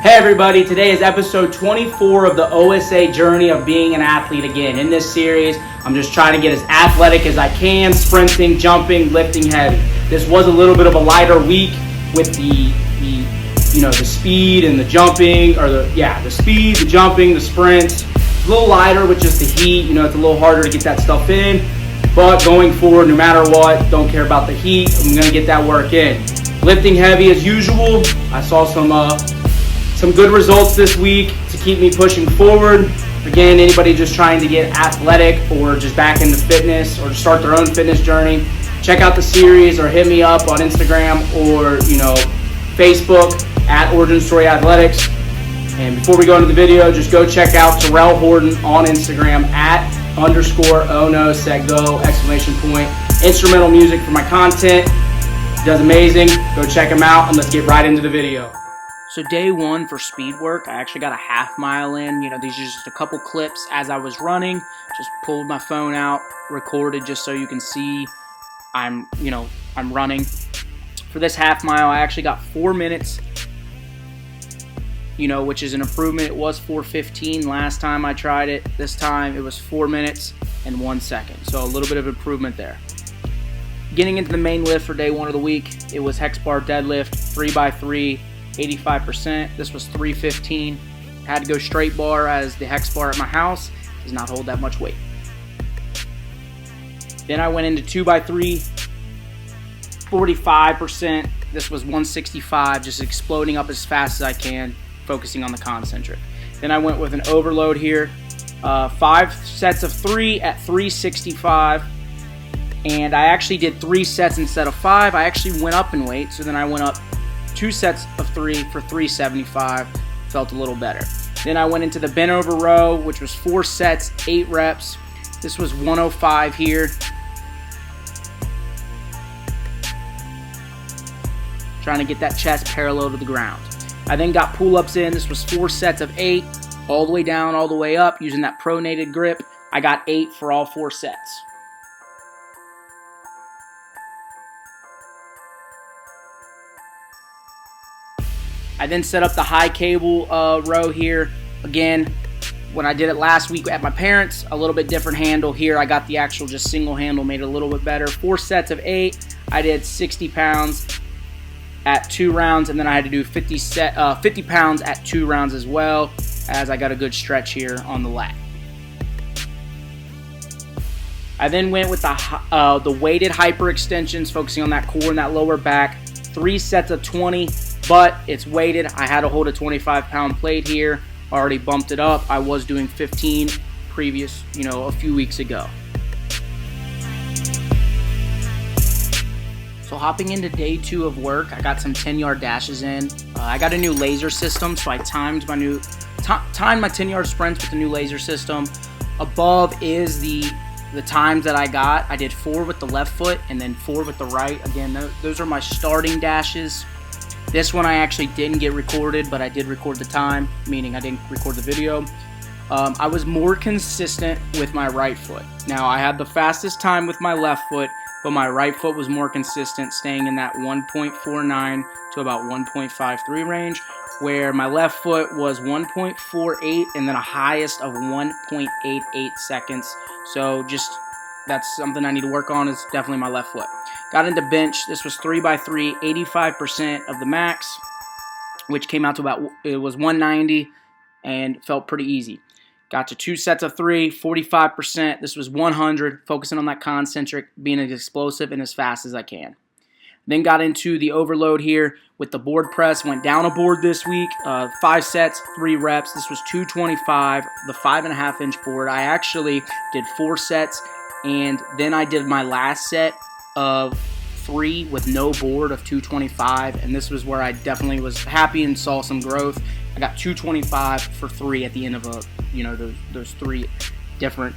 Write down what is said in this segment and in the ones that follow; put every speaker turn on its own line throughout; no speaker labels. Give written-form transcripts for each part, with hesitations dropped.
Hey everybody, today is episode 24 of the OSA journey of being an athlete again. In this series, I'm just trying to get as athletic as I can, sprinting, jumping, lifting heavy. This was a little bit of a lighter week with the speed and the jumping, the speed, the jumping, the sprints. It's a little lighter with just the heat, it's a little harder to get that stuff in. But going forward, no matter what, don't care about the heat, I'm gonna get that work in. Lifting heavy as usual. I saw some good results this week to keep me pushing forward. Again, anybody just trying to get athletic or just back into fitness or start their own fitness journey, check out the series or hit me up on Instagram or Facebook at Origin Story Athletics. And before we go into the video, just go check out Terrell Horton on Instagram at _ONOSETGO! Instrumental music for my content. He does amazing. Go check him out and let's get right into the video. So day one for speed work, I actually got a half mile in. These are just a couple clips as I was running. Just pulled my phone out, recorded just so you can see I'm running. For this half mile, I actually got 4 minutes, which is an improvement. It was 4:15 last time I tried it. This time it was 4 minutes and 1 second. So a little bit of improvement there. Getting into the main lift for day one of the week, it was hex bar deadlift, 3x3. 85%. This was 315. Had to go straight bar as the hex bar at my house does not hold that much weight. Then I went into 2x3, 45%. This was 165, just exploding up as fast as I can, focusing on the concentric. Then I went with an overload here, 5 sets of 3 at 365. And I actually did 3 sets instead of 5. I actually went up in weight, so then I went up 2 sets of 3 for 375, felt a little better. Then I went into the bent over row, which was 4 sets, 8 reps. This was 105 here. Trying to get that chest parallel to the ground. I then got pull-ups in. This was 4 sets of 8, all the way down, all the way up, using that pronated grip. I got 8 for all 4 sets. I then set up the high cable row here. Again, when I did it last week at my parents', a little bit different handle here. I got the actual just single handle, made it a little bit better. 4 sets of 8. I did 60 pounds at 2 rounds, and then I had to do 50 pounds at 2 rounds as well, as I got a good stretch here on the lat. I then went with the weighted hyperextensions, focusing on that core and that lower back. 3 sets of 20. But it's weighted. I had to hold a 25-pound plate here. Already bumped it up. I was doing 15 previous, a few weeks ago. So hopping into day 2 of work, I got some 10-yard dashes in. I got a new laser system, so I timed my 10-yard sprints with the new laser system. Above is the times that I got. I did 4 with the left foot and then 4 with the right. Again, those are my starting dashes. This one I actually didn't get recorded, but I did record the time, meaning I didn't record the video. I was more consistent with my right foot. Now, I had the fastest time with my left foot, but my right foot was more consistent, staying in that 1.49 to about 1.53 range, where my left foot was 1.48 and then a highest of 1.88 seconds. So that's something I need to work on, is definitely my left foot. Got into bench. This was 3x3, 85% of the max, which came out to it was 190 and felt pretty easy. Got to 2 sets of 3, 45%. This was 100, focusing on that concentric, being as explosive and as fast as I can. Then got into the overload here with the board press. Went down a board this week, 5 sets, 3 reps. This was 225, the 5.5-inch board. I actually did 4 sets, and then I did my last set of 3 with no board of 225, and this was where I definitely was happy and saw some growth. I got 225 for 3 at the end of those 3 different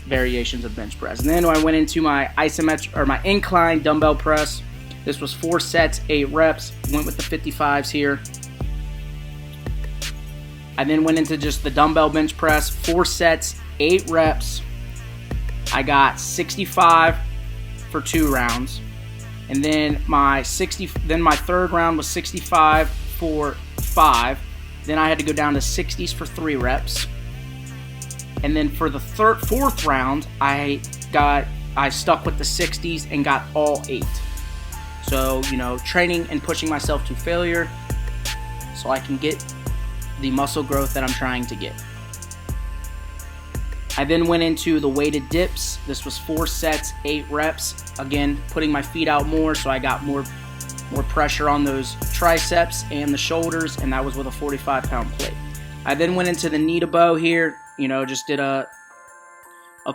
variations of bench press. And then I went into my my incline dumbbell press. This was 4 sets, 8 reps. Went with the 55s here. I then went into just the dumbbell bench press, 4 sets, 8 reps. I got 65 for 2 rounds. And then my third round was 65 for 5. Then I had to go down to 60s for 3 reps. And then for the fourth round, I stuck with the 60s and got all 8. So, training and pushing myself to failure so I can get the muscle growth that I'm trying to get. I then went into the weighted dips. This was 4 sets, 8 reps. Again, putting my feet out more so I got more pressure on those triceps and the shoulders, and that was with a 45-pound plate. I then went into the knee to bow here, just did a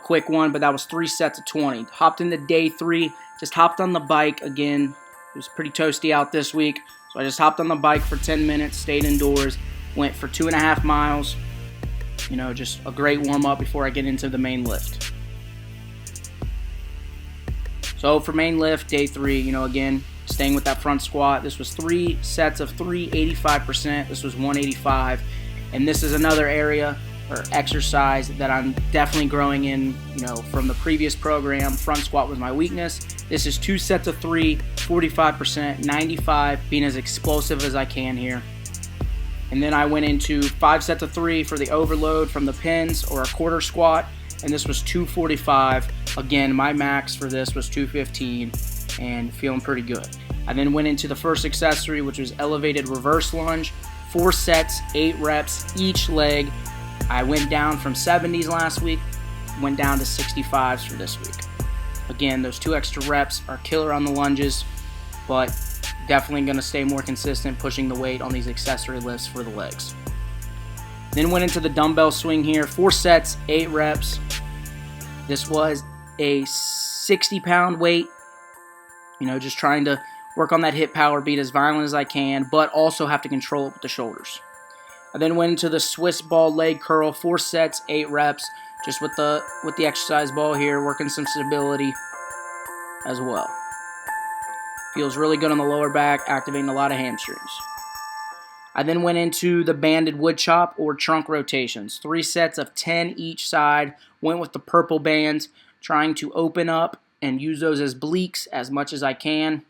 quick one, but that was 3 sets of 20. Hopped into day 3, just hopped on the bike again. It was pretty toasty out this week, so I just hopped on the bike for 10 minutes, stayed indoors, went for 2.5 miles. Just a great warm-up before I get into the main lift. So for main lift, day 3, again, staying with that front squat. This was 3 sets of 3, 85%. This was 185. And this is another area or exercise that I'm definitely growing in, from the previous program. Front squat was my weakness. This is 2 sets of 3, 45%, 95, being as explosive as I can here. And then I went into 5 sets of 3 for the overload from the pins or a quarter squat, and this was 245. Again, my max for this was 215 and feeling pretty good. I then went into the first accessory, which was elevated reverse lunge, 4 sets, 8 reps each leg. I went down from 70s last week, went down to 65s for this week. Again, those 2 extra reps are killer on the lunges, but definitely going to stay more consistent pushing the weight on these accessory lifts for the legs. Then went into the dumbbell swing here, 4 sets, 8 reps. This was a 60-pound weight, just trying to work on that hip power beat as violent as I can, but also have to control it with the shoulders. I then went into the Swiss ball leg curl, 4 sets, 8 reps, just with the exercise ball here, working some stability as well. Feels really good on the lower back, activating a lot of hamstrings. I then went into the banded wood chop or trunk rotations. 3 sets of 10 each side. Went with the purple bands, trying to open up and use those as bleaks as much as I can.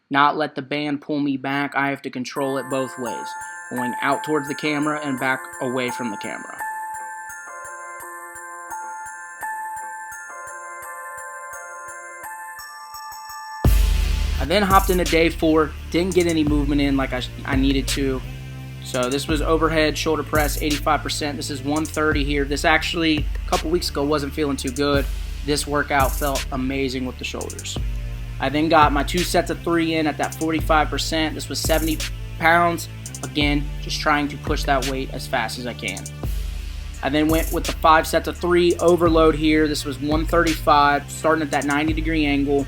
Not let the band pull me back. I have to control it both ways, going out towards the camera and back away from the camera. I then hopped into day 4, didn't get any movement in like I needed to. So this was overhead shoulder press, 85%. This is 130 here. This actually, a couple weeks ago, wasn't feeling too good. This workout felt amazing with the shoulders. I then got my 2 sets of 3 in at that 45%. This was 70 pounds. Again, just trying to push that weight as fast as I can. I then went with the 5 sets of 3 overload here. This was 135, starting at that 90-degree angle.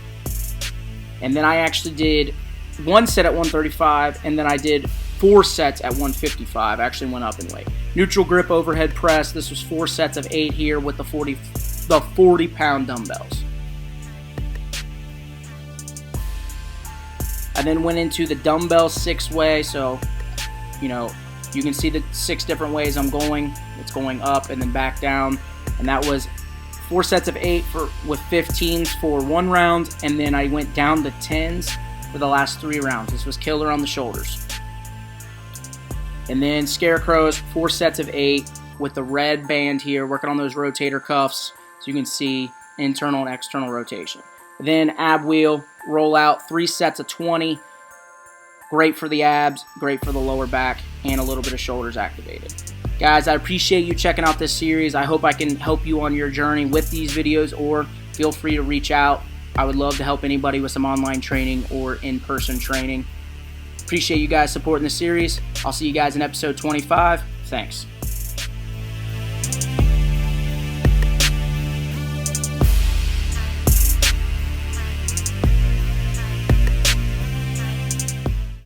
And then I actually did 1 set at 135, and then I did 4 sets at 155. I actually went up in weight. Neutral grip overhead press. This was 4 sets of 8 here with the 40-pound dumbbells. I then went into the dumbbell 6-way. So, you can see the 6 different ways I'm going. It's going up and then back down. And that was 4 sets of 8 with 15s for 1 round, and then I went down to 10s for the last 3 rounds. This was killer on the shoulders. And then scarecrows, 4 sets of 8 with the red band here, working on those rotator cuffs so you can see internal and external rotation. Then ab wheel, roll out, 3 sets of 20. Great for the abs, great for the lower back, and a little bit of shoulders activated. Guys, I appreciate you checking out this series. I hope I can help you on your journey with these videos, or feel free to reach out. I would love to help anybody with some online training or in-person training. Appreciate you guys supporting the series. I'll see you guys in episode 25. Thanks.